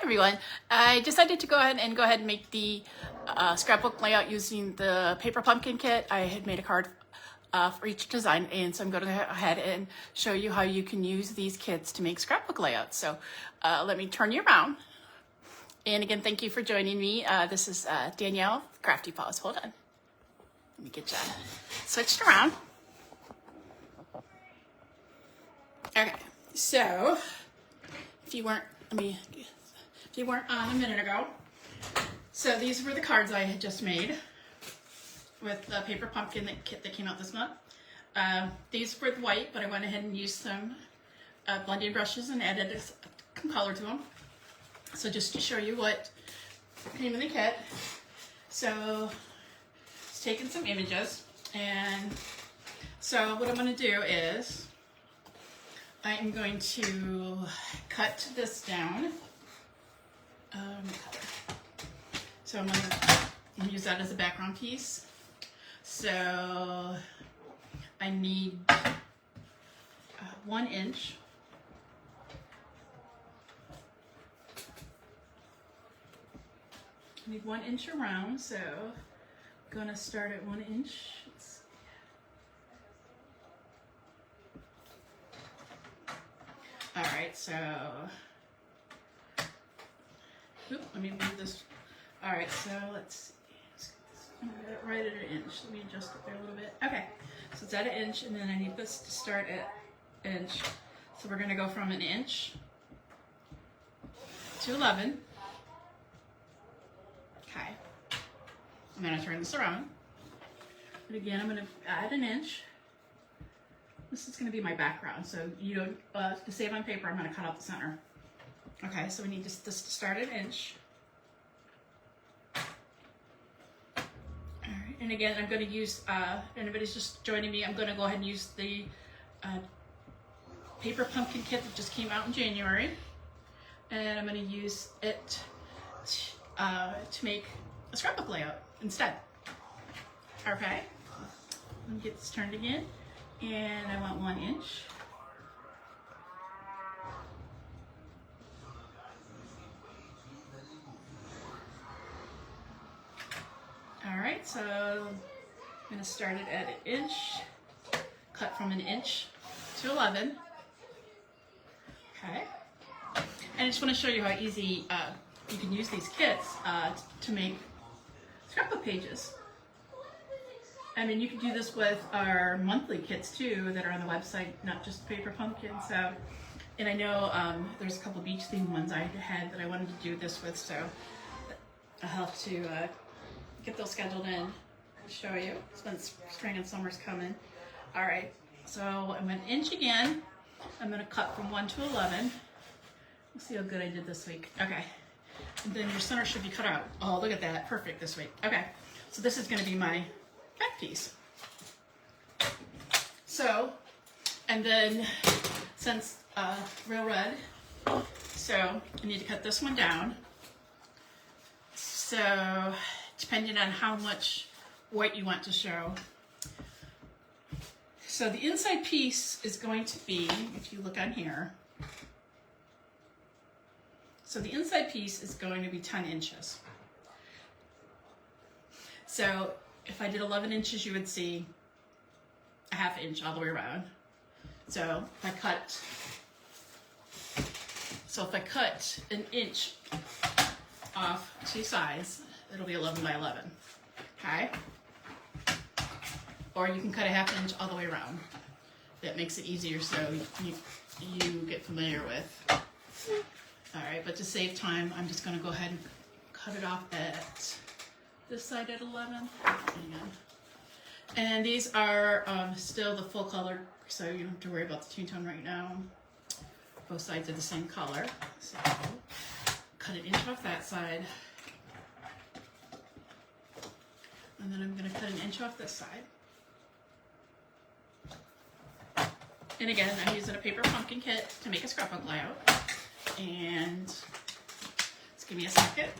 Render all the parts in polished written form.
everyone. I decided to go ahead and make the scrapbook layout using the paper pumpkin kit. I had made a card for each design, and so I'm going to go ahead and show you how you can use these kits to make scrapbook layouts. So let me turn you around. And again, thank you for joining me. This is Danielle, Crafty Paws. Hold on. Let me get you switched around. Okay, so if you weren't on a minute ago, so these were the cards I had just made with the paper pumpkin kit that came out this month. These were white, but I went ahead and used some blending brushes and added some color to them. So just to show you what came in the kit. So it's taken some images, and so what I'm going to do is I'm going to cut this down. So I'm going to use that as a background piece. So I need 1 inch. I need 1 inch around, so I'm going to start at 1 inch. All right, so, let me move this. All right, so let's see. I'm gonna get it right at 1 inch. Let me adjust it there a little bit. Okay, so it's at 1 inch, and then I need this to start at 1 inch. So we're gonna go from 1 inch to 11. Okay, I'm gonna turn this around. And again, I'm gonna add 1 inch. This is going to be my background, so you don't, to save on paper, I'm going to cut out the center. Okay, so we need this to start at 1 inch. All right, and again, I'm going to use, anybody's just joining me, I'm going to go ahead and use the paper pumpkin kit that just came out in January. And I'm going to use it to make a scrapbook layout instead. Okay, let me get this turned again. And I want 1 inch. All right, so I'm gonna start it at 1 inch, cut from 1 inch to 11. Okay, and I just want to show you how easy you can use these kits to make scrapbook pages. I mean, you can do this with our monthly kits too that are on the website, not just paper pumpkin. So, and I know there's a couple beach themed ones I had that I wanted to do this with, so I'll have to get those scheduled in and show you. When spring and summer's coming. All right, so I'm 1 inch again. I'm going to cut from 1 to 11. We'll see how good I did this week. Okay, and then your center should be cut out. Oh, look at that, perfect this week. Okay, so this is going to be my back piece. So, and then since real red, so I need to cut this one down. So depending on how much white you want to show. So the inside piece is going to be, if you look on here, so the inside piece is going to be 10 inches. So if I did 11 inches, you would see a 1/2 inch all the way around. So if I cut 1 inch off 2 sides, it'll be 11 by 11. Okay? Or you can cut a 1/2 inch all the way around. That makes it easier, so you get familiar with. All right, but to save time, I'm just going to go ahead and cut it off at this side at 11. And these are still the full color, so you don't have to worry about the two tone right now. Both sides are the same color. So cut 1 inch off that side. And then I'm going to cut 1 inch off this side. And again, I'm using a paper pumpkin kit to make a scrapbook layout. And just give me a second.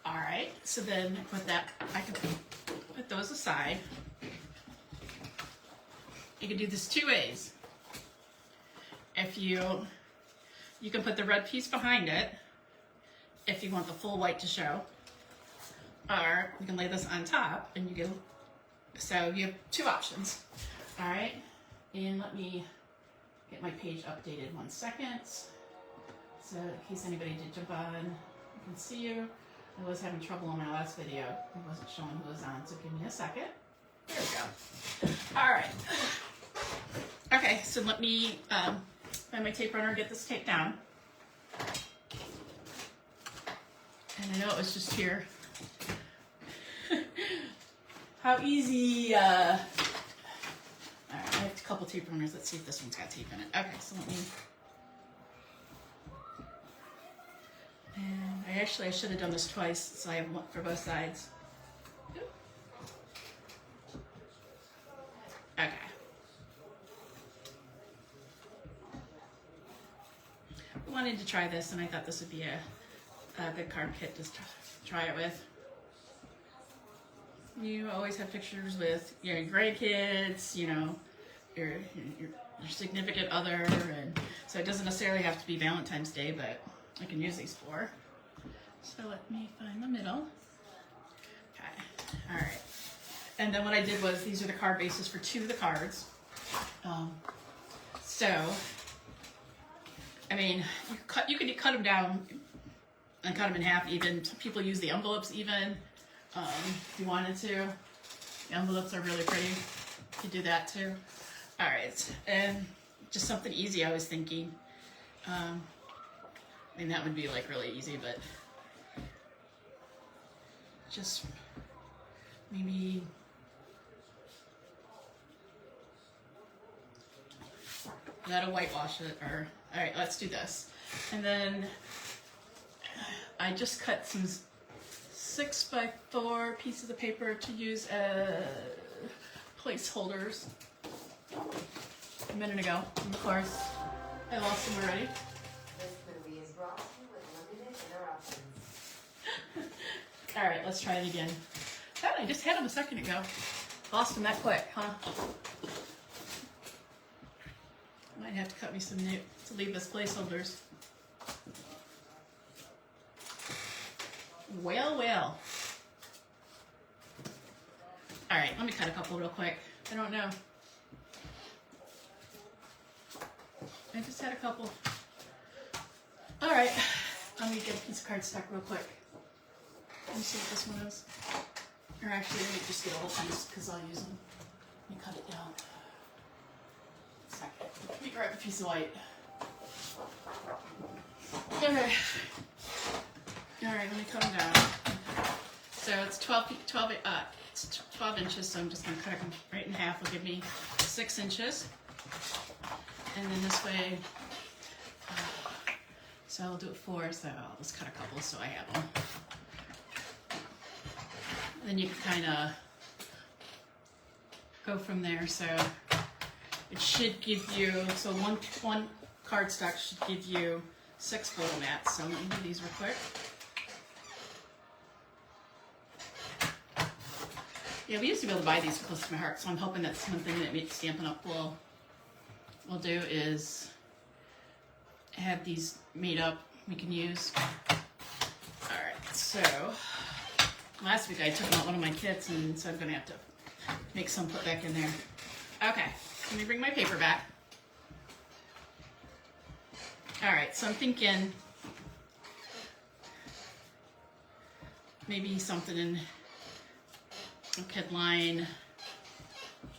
All right, so then with that, I can put those aside. You can do this 2 ways. If you You can put the red piece behind it if you want the full white to show, or you can lay this on top and you get, so you have two options. All right, and let me get my page updated 1 second. So in case anybody did jump on, I can see you. I was having trouble on my last video. It wasn't showing who was on, so give me a second. There we go. All right. Okay, so let me find my tape runner and get this tape down. And I know it was just here. How easy. All right, I have a couple tape runners. Let's see if this one's got tape in it. Okay, so let me. And I should have done this twice, so I have one for both sides. Okay. I wanted to try this, and I thought this would be a good card kit to try it with. You always have pictures with your grandkids, you know, your significant other, and so it doesn't necessarily have to be Valentine's Day, but I can use these for. So let me find the middle. Okay, all right. And then what I did was, these are the card bases for 2 of the cards. So, I mean, you could cut them down and cut them in half even. Some people use the envelopes even, if you wanted to. The envelopes are really pretty. You could do that too. All right, and just something easy I was thinking. I mean, that would be like really easy, but just maybe gotta whitewash it, or all right, let's do this. And then I just cut some 6x4 pieces of paper to use as placeholders a minute ago. And of course, I lost them already. Brought to you with limited interruptions. All right, let's try it again. God, I just had them a second ago. Lost them that quick, huh? Might have to cut me some new to leave as placeholders. Well, well. All right, let me cut a couple real quick. I don't know. I just had a couple. All right, let me get a piece of cardstock real quick. Let me see what this one is. Or actually, let me just get a whole piece because I'll use them. Let me cut it down. Second. Let me grab a piece of white. Okay. All right, let me cut them down. So it's 12 inches, so I'm just going to cut it right in half. Will give me 6 inches. And then this way, so I'll do it 4, so I'll just cut a couple so I have them. Then you can kind of go from there. So it should give you, so one cardstock should give you 6 photo mats. So let me do these real quick. Yeah, we used to be able to buy these close to my heart, so I'm hoping that's one thing that Stampin' Up will do is have these made up we can use. Alright, so last week I took out one of my kits, and so I'm going to have to make some put back in there. Okay, let me bring my paper back. Alright, so I'm thinking maybe something in, I could line,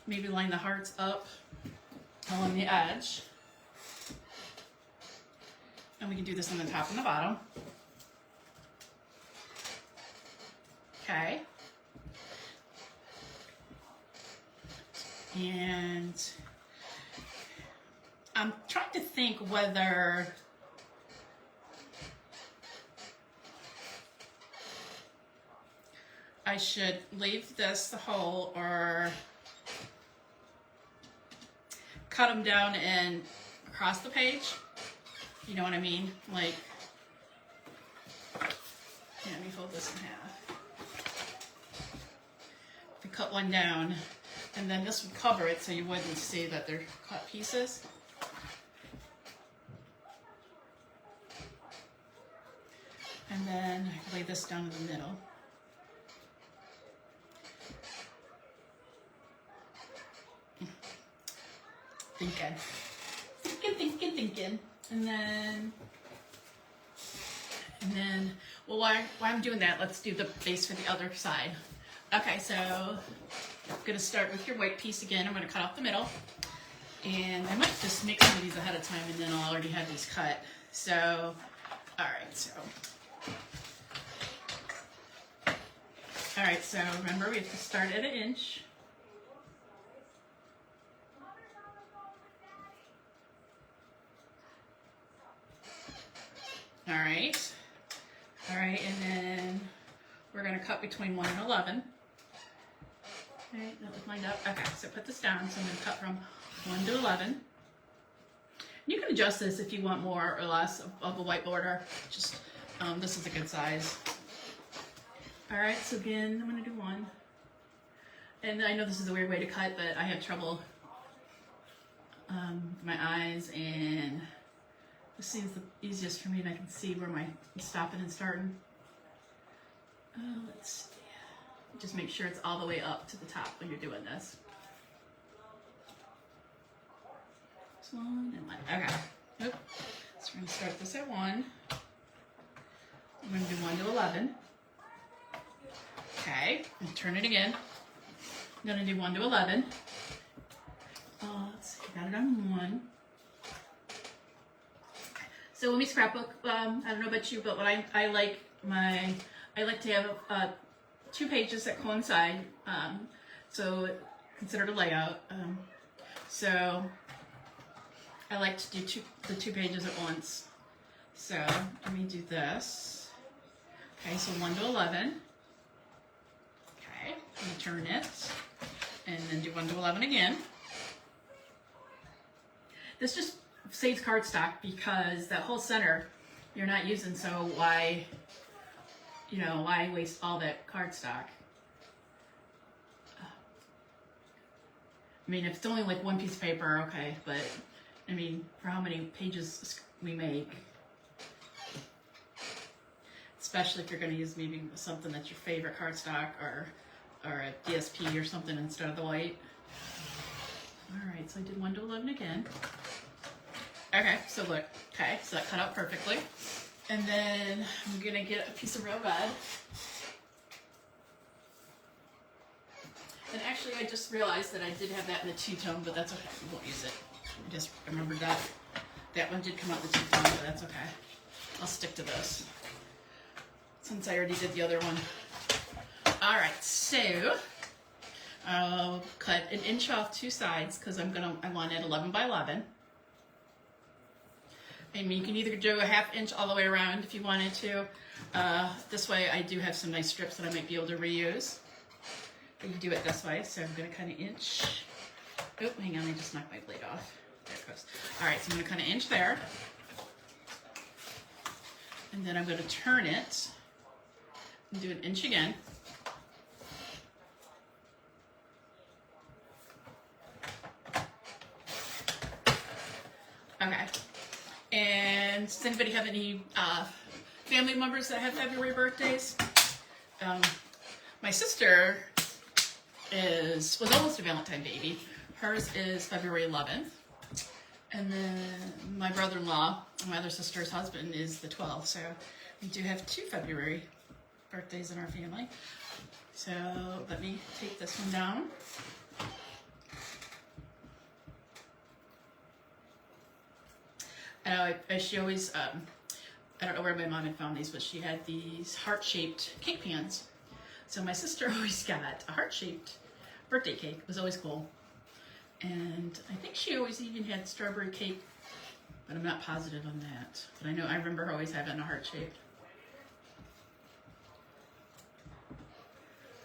maybe line the hearts up along the edge. And we can do this on the top and the bottom. Okay. And I'm trying to think whether I should leave this the whole or cut them down and across the page. You know what I mean? Like, yeah, let me fold this in half. If we cut one down, and then this would cover it so you wouldn't see that they're cut pieces. then I lay this down in the middle. Thinking. And then, well, while I'm doing that, let's do the base for the other side. Okay, so I'm gonna start with your white piece again. I'm gonna cut off the middle. And I might just make some of these ahead of time and then I'll already have these cut. So, all right, so remember we have to start at 1 inch. All right, and then we're gonna cut between 1 and 11. Okay, that was lined up. Okay, so put this down. So I'm gonna cut from 1 to 11. You can adjust this if you want more or less of a white border. Just, this is a good size. All right, so again, I'm gonna do 1. And I know this is a weird way to cut, but I have trouble with my eyes, and this seems the easiest for me, and I can see where I'm stopping and starting. Let's see. Just make sure it's all the way up to the top when you're doing this. This 1 and 1. Okay. Nope. So we're going to start this at 1. I'm going to do 1 to 11. Okay. And turn it again. I'm going to do 1 to 11. Let's see. Got it on 1. So when we scrapbook, I don't know about you, but what I like to have 2 pages that coincide, so considered a layout. So I like to do the two pages at once. So let me do this. Okay, so 1 to 11. Okay, I'm gonna turn it, and then do 1 to 11 again. This just saves cardstock because that whole center you're not using, so why waste all that cardstock? I mean, if it's only like 1 piece of paper, okay, but I mean, for how many pages we make, especially if you're going to use maybe something that's your favorite cardstock or a DSP or something instead of the white. All right, so I did 1 to 11 again. Okay, so look, okay, so that cut out perfectly. And then I'm gonna get a piece of real red. And actually I just realized that I did have that in the 2-tone, but that's okay, we won't use it. I just remembered that. That one did come out in the 2-tone, but that's okay. I'll stick to this, since I already did the other one. All right, so I'll cut 1 inch off 2 sides, because I want it 11 by 11. I mean, you can either do a 1/2 inch all the way around if you wanted to. This way, I do have some nice strips that I might be able to reuse. But you do it this way, so I'm going to cut 1 inch. Oh, hang on, I just knocked my blade off. There it goes. All right, so I'm going to cut 1 inch there. And then I'm going to turn it and do 1 inch again. Okay. And does anybody have any family members that have February birthdays? My sister was almost a Valentine baby. Hers is February 11th. And then my brother-in-law, my other sister's husband, is the 12th. So we do have 2 February birthdays in our family. So let me take this one down. She always, I don't know where my mom had found these, but she had these heart-shaped cake pans. So my sister always got a heart-shaped birthday cake. It was always cool. And I think she always even had strawberry cake, but I'm not positive on that. But I remember her always having a heart-shaped.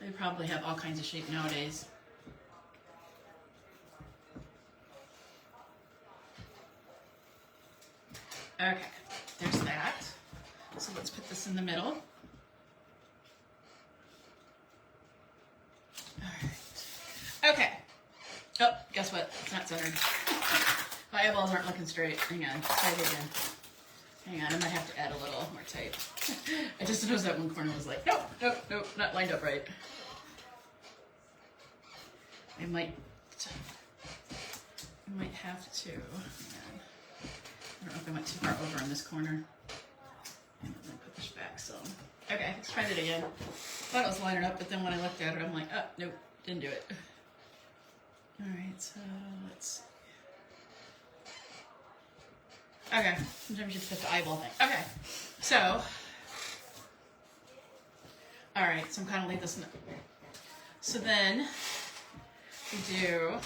They probably have all kinds of shape nowadays. Okay, there's that. So let's put this in the middle. All right. Okay. Oh, guess what? It's not centered. My eyeballs aren't looking straight. Hang on. Try it again. Hang on, I might have to add a little more tape. I just noticed that one corner was like, nope, nope, nope, not lined up right. I might have to. I don't know if I went too far over on this corner. I'm gonna put this back some. Okay, let's try it again. Thought it was lining up, but then when I looked at it, I'm like, oh, nope, didn't do it. All right, so let's see. Okay, sometimes you just put the eyeball thing. Okay, so, all right, so I'm kind of leave this in. So then we do,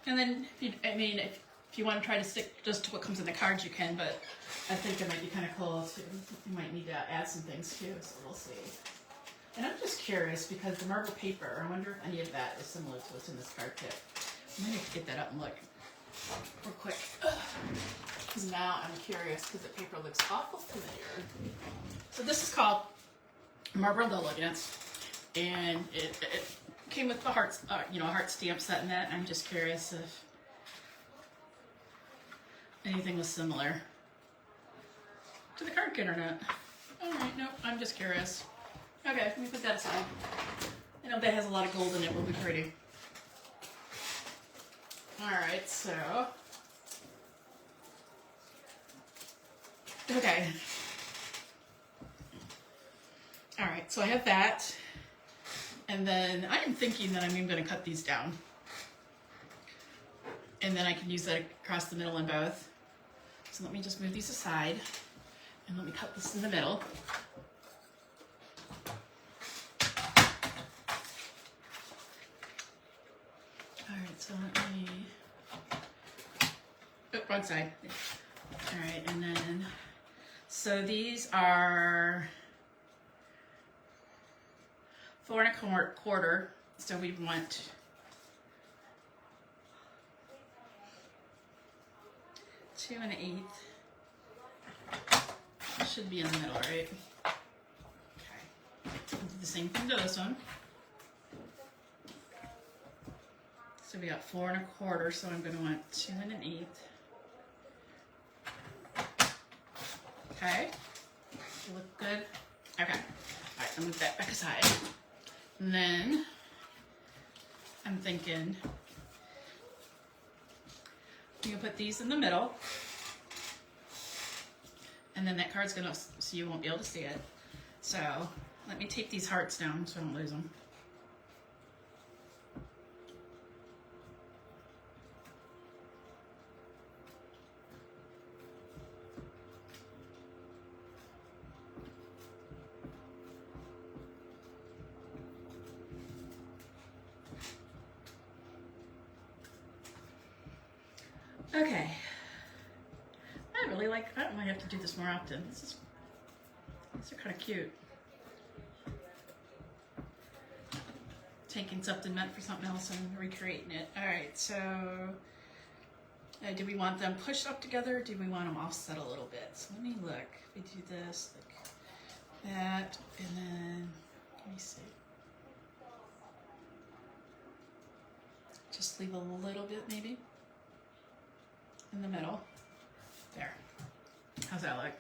and then if you want to try to stick just to what comes in the cards, you can. But I think it might be kind of cool too. You might need to add some things too. So we'll see. And I'm just curious because the marble paper. I wonder if any of that is similar to what's in this card kit. I might have to get that up and look real quick. Because now I'm curious because the paper looks awful familiar. So this is called Marble Elegance, and it came with the hearts, heart stamp set in that. I'm just curious if anything was similar to the card kit or not. All right, nope. I'm just curious. Okay, let me put that aside. I know that has a lot of gold in it. Will be pretty. Alright, so. Okay. Alright, so I have that. And then I am thinking that I'm even going to cut these down. And then I can use that across the middle in both. So let me just move these aside. And let me cut this in the middle. Alright, so let me. Oh, wrong side. Alright, and then. So these are 4 1/4. So we want 2 1/8. Should be in the middle, right? Okay. We'll do the same thing to this one. So we got 4 1/4, so I'm going to want 2 1/8. Okay. Does it look good? Okay. Alright, I'll move that back aside. And then I'm thinking you can put these in the middle. And then that card's gonna, so you won't be able to see it. So let me tape these hearts down so I don't lose them. Okay. I might have to do this more often. These are kind of cute. Taking something meant for something else and recreating it. All right, so do we want them pushed up together or do we want them offset a little bit? So let me look. We do this like that, and then let me see. Just leave a little bit maybe in the middle. There. How's that look?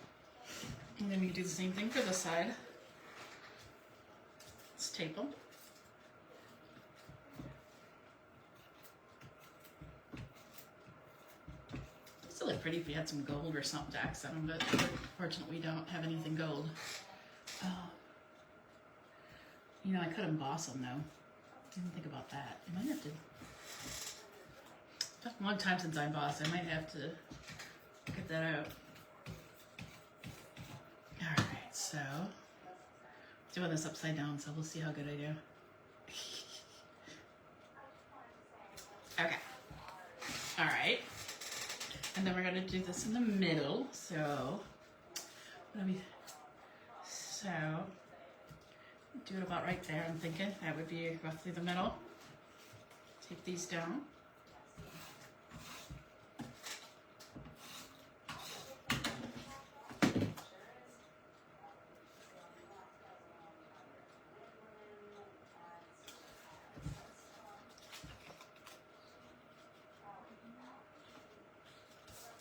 And then we can do the same thing for this side. Let's tape them. This would look pretty if we had some gold or something to accent them, but fortunately we don't have anything gold. I could emboss them though. Didn't think about that. I might have to. It's been a long time since I embossed. I might have to get that out. Alright, so doing this upside down, so we'll see how good I do. Okay. Alright. And then we're gonna do this in the middle. So do it about right there, I'm thinking. That would be roughly the middle. Take these down.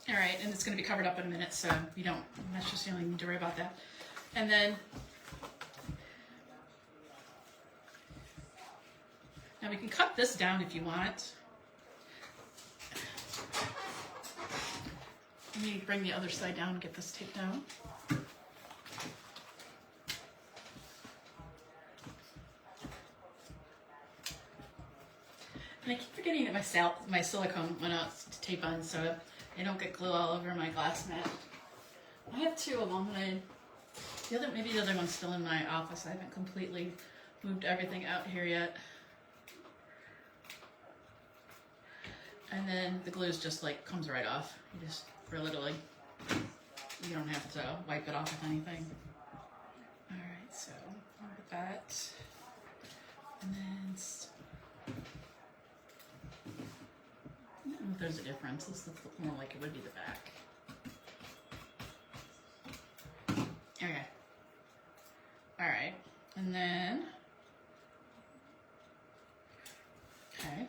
All right, and it's going to be covered up in a minute, so you don't necessarily need to worry about that. And then, now we can cut this down if you want. Let me bring the other side down and get this taped down. And I keep forgetting that my silicone went out to tape on, so I don't get glue all over my glass mat. I have two along maybe the other one's still in my office. I haven't completely moved everything out here yet. And then the glue just like comes right off. You just literally, you don't have to wipe it off with anything. All right, so I'll get that. And then, I don't know if there's a difference. This looks more like it would be the back. Okay. All right, and then, okay.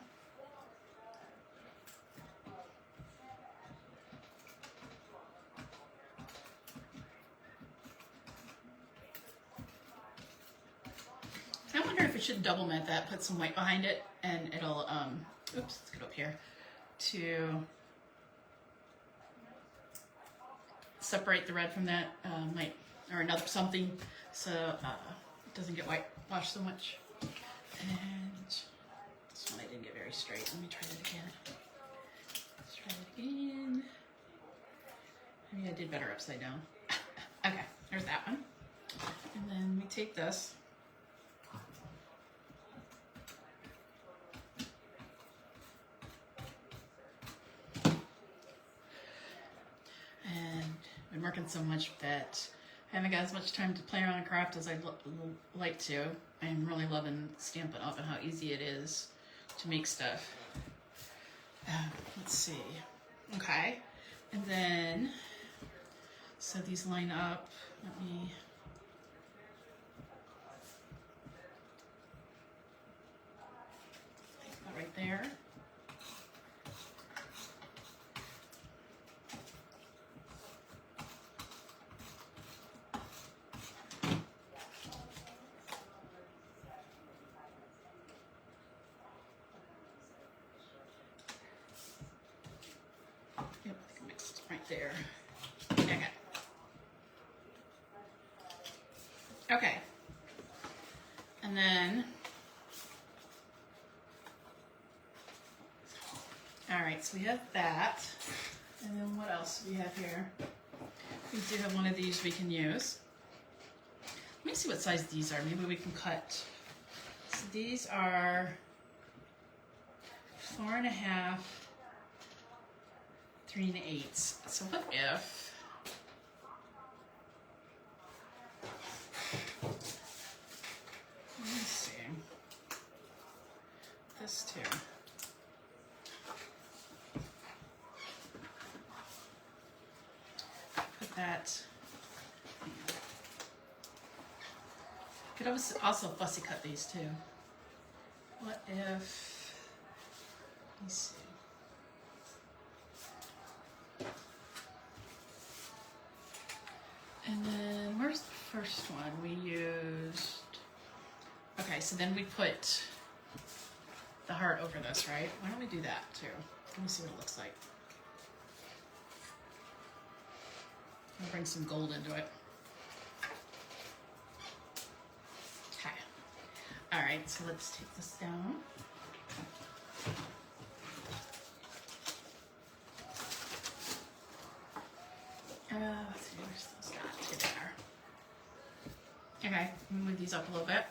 I wonder if we should double mat that, put some white behind it, and it'll, oops, let's get up here, to separate the red from that, or another something, so it doesn't get whitewashed so much. And this one I didn't get very straight. Let me try that again. Let's try it again. Maybe I did better upside down. Okay, there's that one. And then we take this. And I've been working so much that I haven't got as much time to play around and craft as I'd like to. I'm really loving Stampin' Up and how easy it is to make stuff. Let's see. Okay. And then, so these line up. Let me... right there. Yep, I think mixed right there. Okay. Okay. And then, all right, so we have that. And then what else do we have here? We do have one of these we can use. Let me see what size these are. Maybe we can cut. So these are 4.5, 3 8. So what if, let me see, this too. Put that, could also fussy cut these too. What if, let me see. And then where's the first one we used? Okay, so then we put the heart over this, right? Why don't we do that too? Let me see what it looks like. I'll bring some gold into it. Okay. All right, so let's take this down. Let's see, where's those dots? Here they are. Okay, move these up a little bit.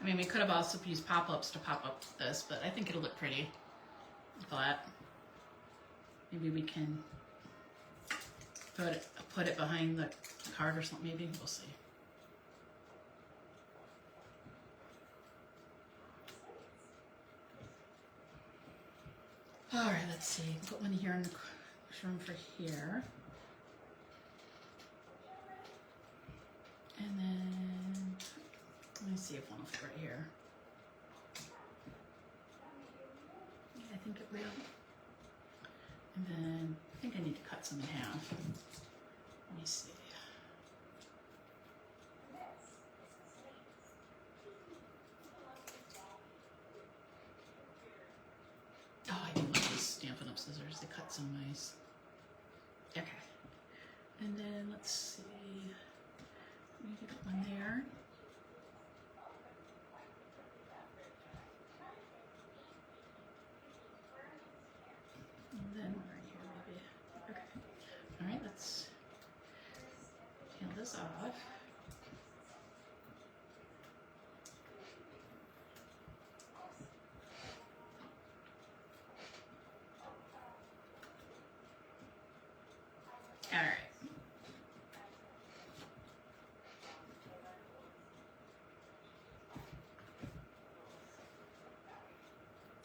I mean, we could have also used pop-ups to pop up this, but I think it'll look pretty flat. Maybe we can put it behind the card or something, maybe. We'll see. All right, let's see. Put one here in the room for here. And then, let me see if one will fit right here. Yeah, I think it will. And then, I think I need to cut some in half. Let me see. Oh, I do love these Stampin' Up scissors. They cut so nice. Okay. And then, let's see. We need to put one there. And then one right here, maybe. Okay. All right, let's peel this off. All right.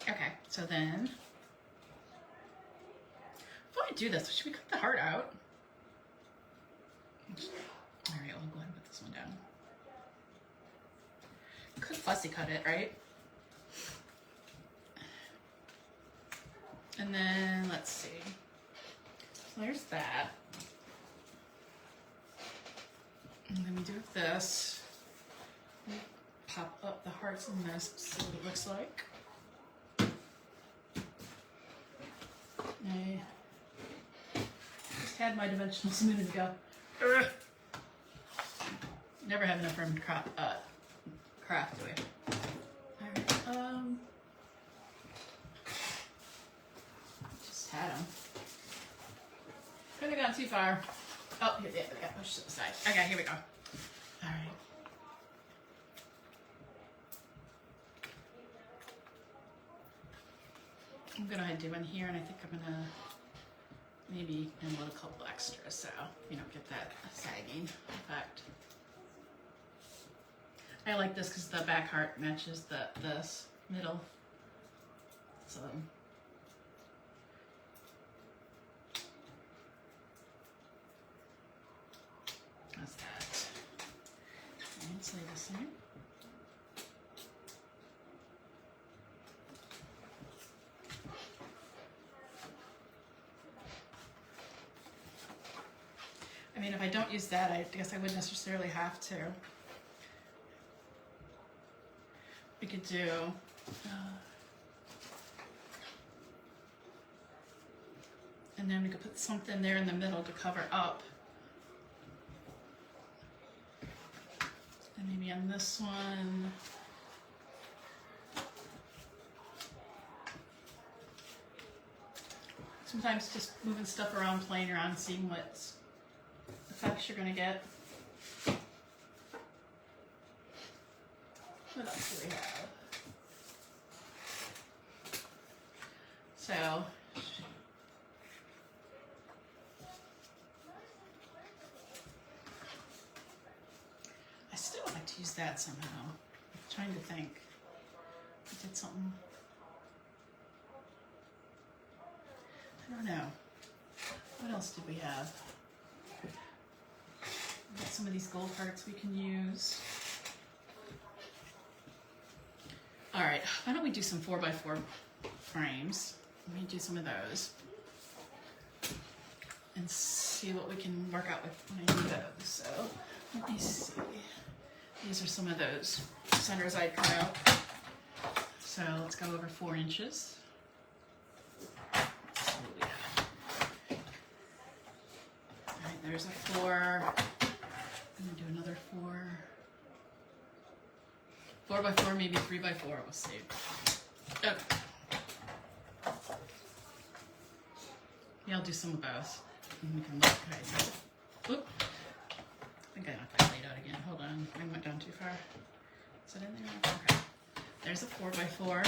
Okay, so then, before I do this, should we cut the heart out? All right, I'll go ahead and put this one down. Could fussy cut it, right? And then, let's see. So there's that. And then we do this. We pop up the hearts in this, see what it looks like. I just had my dimensionals a minute ago. Never have enough room to craft, do we? Alright, just had them. Could have gone too far. Oh, yeah, we got pushed to the side. Okay, here we go. Alright. I'm gonna do one here, and I think I'm gonna maybe input a couple extras so you don't get that sagging effect. I like this because the back heart matches this middle. So that's that. Let's lay this in. I mean, if I don't use that, I guess I wouldn't necessarily have to. We could do and then we could put something there in the middle to cover up. And maybe on this one, sometimes just moving stuff around, playing around, seeing what effects you're gonna get. What else do we have? So, I still would like to use that somehow. I'm trying to think. I did something. I don't know. What else did we have? We got some of these gold hearts we can use. All right, why don't we do some 4x4 frames? Let me do some of those and see what we can work out with when I do those. So let me see. These are some of those centers I cut out. So let's go over 4 inches. Let's see what we have. All right, there's a 4. I'm gonna do another 4. 4x4, maybe 3x4, we'll see. Okay. Yeah, I'll do some of both. And we can look. Okay, so, oop. I think I knocked that blade out again. Hold on, I went down too far. Is it in there? Okay. There's a 4x4.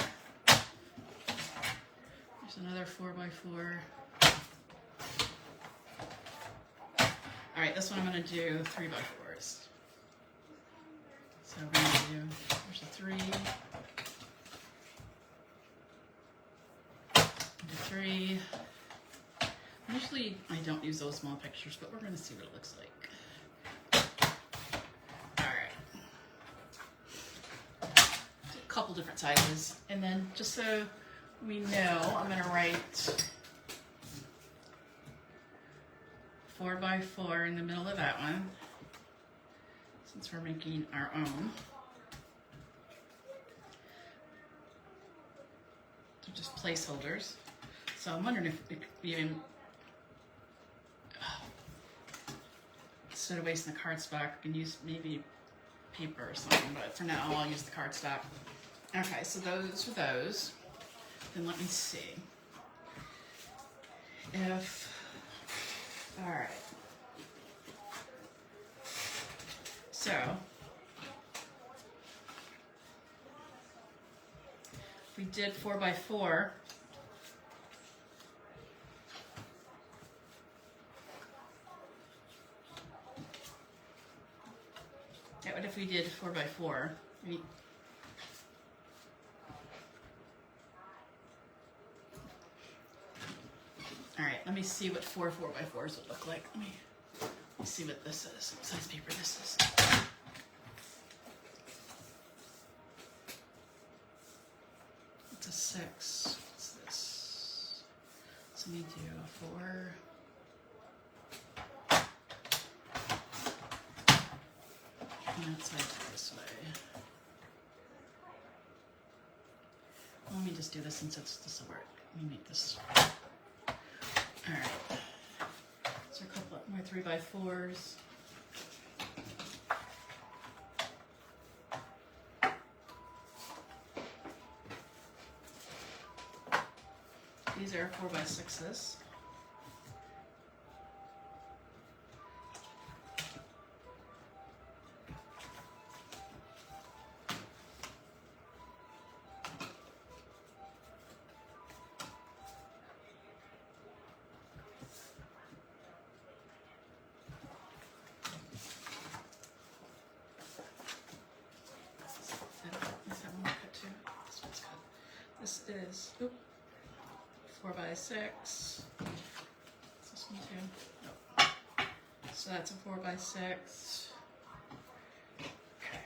There's another 4x4. All right, this one I'm gonna do 3x4s. So we're gonna do, there's a 3, do 3. Usually I don't use those small pictures, but we're going to see what it looks like. Alright. A couple different sizes. And then just so we know, I'm going to write 4 by 4 in the middle of that one, since we're making our own. They're just placeholders. So I'm wondering if we could even, instead of wasting the cardstock, we can use maybe paper or something, but for now I'll use the cardstock. Okay, so those are those. Then let me see. Alright. So, we did 4 by 4. Yeah, what if we did 4 by 4? Alright, let me see what 4 4x4s would look like. Let me see what this is, what size paper this is. It's a 6. What's this? So we do a 4. And that side this way. Let me just do this since this will work. Let me make this. Alright. So a couple more 3 by 4s. These are 4 by 6s. This is 4 by 6. Is this one too? Nope. So that's a 4 by 6. Okay.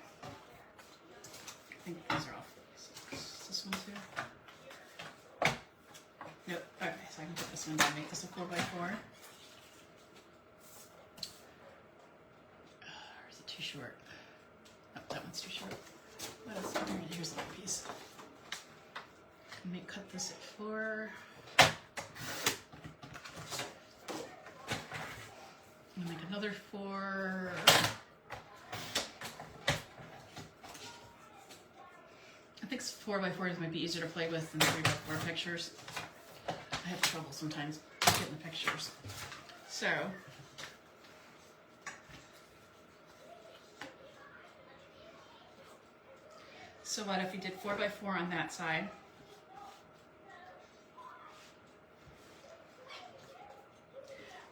I think these are all 4 by 6. Is this one too? Nope. Okay, so I can put this one down, make this a 4 by 4. Or is it too short? Oh, that one's too short. What else? Here's another piece. Let me cut this at 4. And make another 4. I think 4 by 4s might be easier to play with than 3 by 4 pictures. I have trouble sometimes getting the pictures. So what if we did 4 by 4 on that side?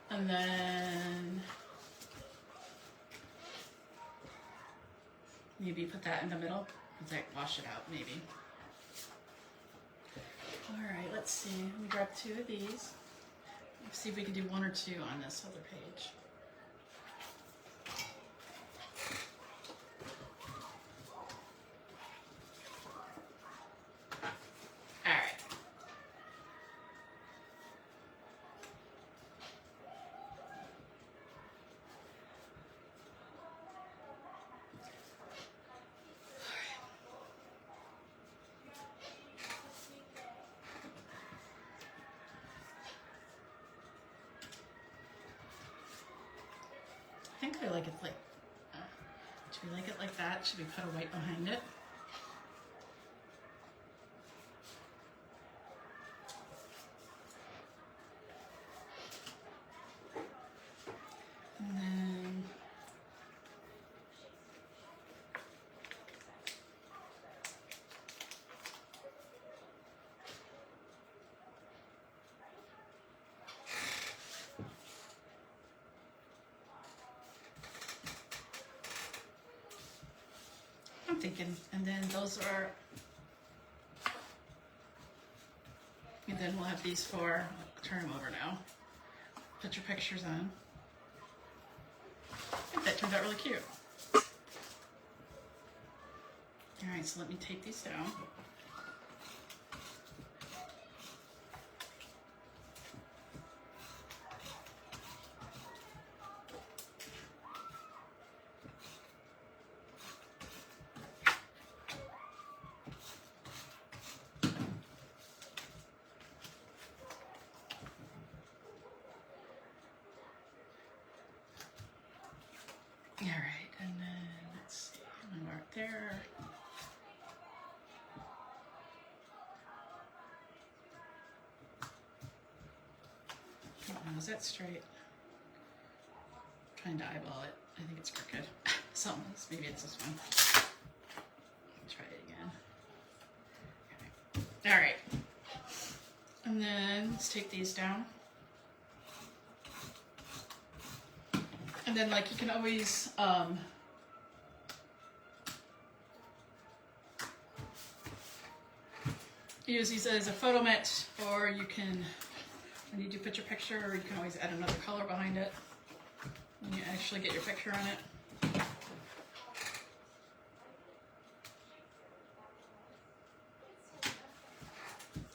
And then maybe put that in the middle. Like wash it out, maybe. All right, let's see. Let me grab 2 of these. Let's see if we can do 1 or 2 on this other page. I think I like it like, should we like it like that? Should we put a white behind it? And then, I'm thinking, and then those are, And then we'll have these four. I'll turn them over now. Put your pictures on. I think that turned out really cute. All right, so let me take these down. All right, and then let's see, I'm gonna mark there. Oh, is that straight? I'm trying to eyeball it. I think it's crooked. Something else. Maybe it's this one. Try it again. Okay. All right. And then let's take these down. And then, like, you can always use these as a photo mat, or you can, when you do put your picture, you can always add another color behind it when you actually get your picture on it.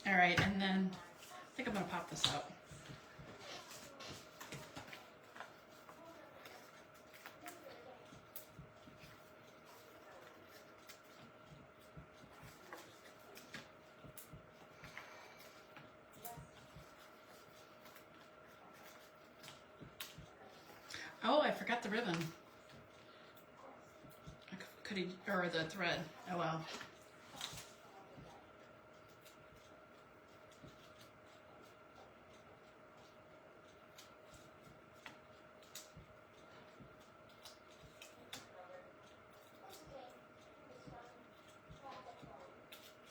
All right, and then I think I'm gonna pop this out. Oh, I forgot the ribbon. Could he, or the thread? Oh well.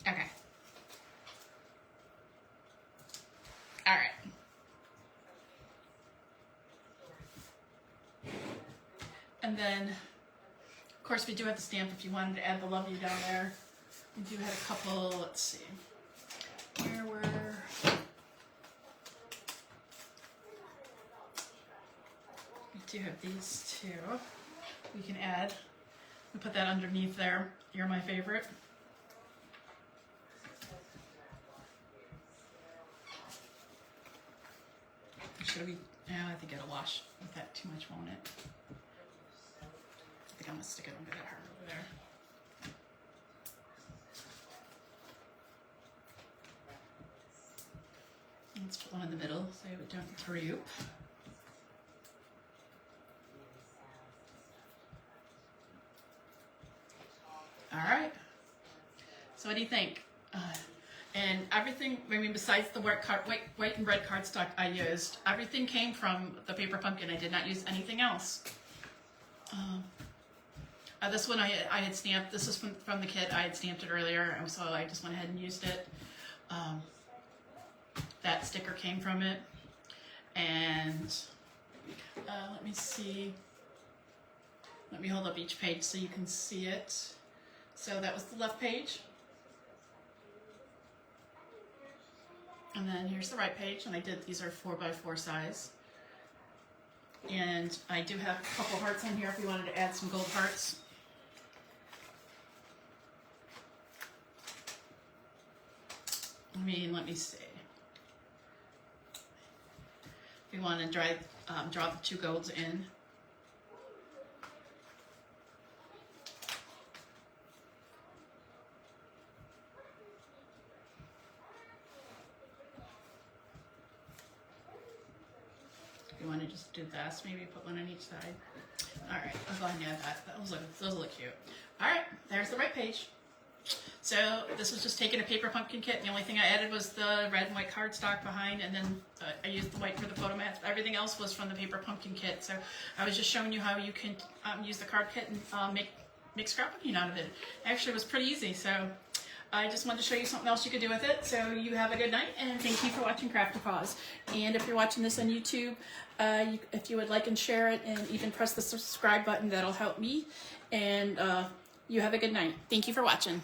Okay. All right. And then, of course, we do have the stamp if you wanted to add the love you down there. We do have a couple, let's see, where were, we do have these two. We can add, we put that underneath there. You're my favorite. Should we, yeah, I think it'll wash with that too much, won't it? I think I'm gonna stick it under that heart over there. Let's put one in the middle so it don't droop. All right. So what do you think? And everything, I mean, besides the white and red cardstock I used, everything came from the paper pumpkin. I did not use anything else. This one I had stamped. This is from the kit. I had stamped it earlier, and so I just went ahead and used it. That sticker came from it. And let me see. Let me hold up each page so you can see it. So that was the left page. And then here's the right page, and I did, these are 4x4 size. And I do have a couple hearts on here if you wanted to add some gold hearts. Let me see. If you want to draw the two golds in. You want to just do this, maybe put one on each side. All right, I'll go ahead and add that. Those look cute. All right, there's the right page. So this was just taking a paper pumpkin kit. The only thing I added was the red and white cardstock behind, and then I used the white for the photo mats. Everything else was from the paper pumpkin kit. So I was just showing you how you can use the card kit and make scrapbooking out of it. Actually, it was pretty easy. So I just wanted to show you something else you could do with it. So you have a good night, and thank you for watching Crafty Paws. And if you're watching this on YouTube, if you would like and share it, and even press the subscribe button, that'll help me. And you have a good night. Thank you for watching.